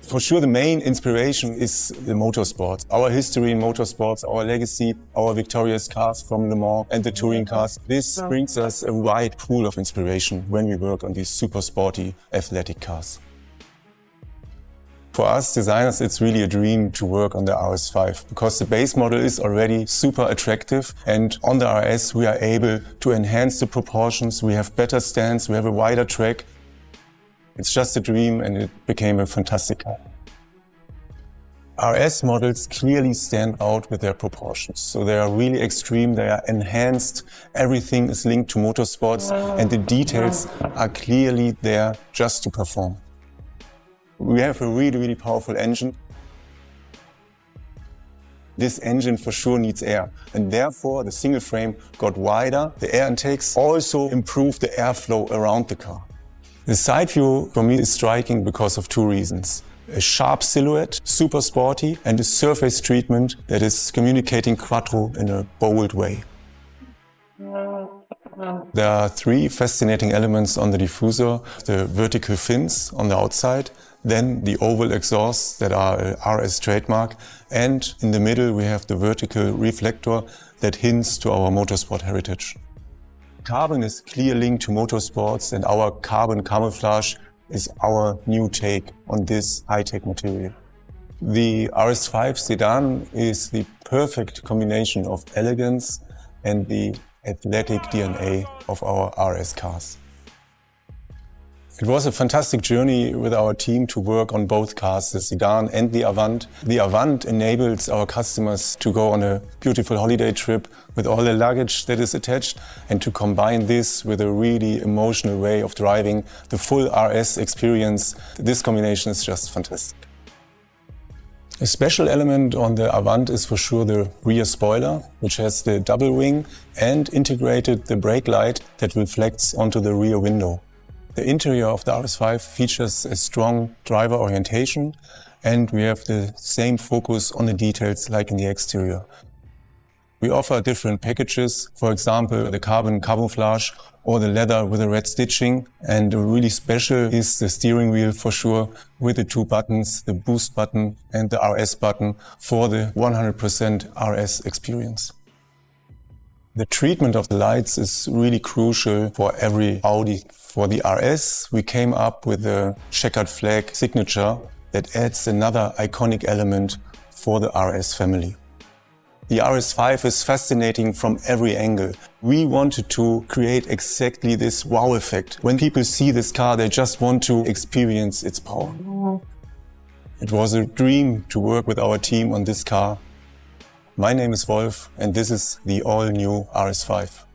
For sure, the main inspiration is the motorsports. Our history in motorsports, our legacy, our victorious cars from Le Mans and the touring cars. This brings us a wide pool of inspiration when we work on these super sporty athletic cars. For us designers, it's really a dream to work on the RS5 because the base model is already super attractive, and on the RS we are able to enhance the proportions, we have better stands, we have a wider track. It's just a dream and it became a fantastic car. RS models clearly stand out with their proportions. So they are really extreme, they are enhanced, everything is linked to motorsports and the details are clearly there just to perform. We have a really powerful engine. This engine for sure needs air, and therefore the single frame got wider. The air intakes also improved the airflow around the car. The side view for me is striking because of two reasons. A sharp silhouette, super sporty, and a surface treatment that is communicating quattro in a bold way. There are three fascinating elements on the diffuser: the vertical fins on the outside, then the oval exhausts that are a RS trademark, and in the middle we have the vertical reflector that hints to our motorsport heritage. Carbon is a clear link to motorsports, and our carbon camouflage is our new take on this high-tech material. The RS5 sedan is the perfect combination of elegance and the athletic DNA of our RS cars. It was a fantastic journey with our team to work on both cars, the sedan and the Avant. The Avant enables our customers to go on a beautiful holiday trip with all the luggage that is attached, and to combine this with a really emotional way of driving the full RS experience. This combination is just fantastic. A special element on the Avant is for sure the rear spoiler, which has the double wing and integrated the brake light that reflects onto the rear window. The interior of the RS5 features a strong driver orientation, and we have the same focus on the details like in the exterior. We offer different packages, for example the carbon camouflage or the leather with the red stitching, and really special is the steering wheel for sure, with the two buttons, the boost button and the RS button, for the 100% RS experience. The treatment of the lights is really crucial for every Audi. For the RS, we came up with a checkered flag signature that adds another iconic element for the RS family. The RS5 is fascinating from every angle. We wanted to create exactly this wow effect. When people see this car, they just want to experience its power. It was a dream to work with our team on this car. My name is Wolf, and this is the all-new RS5.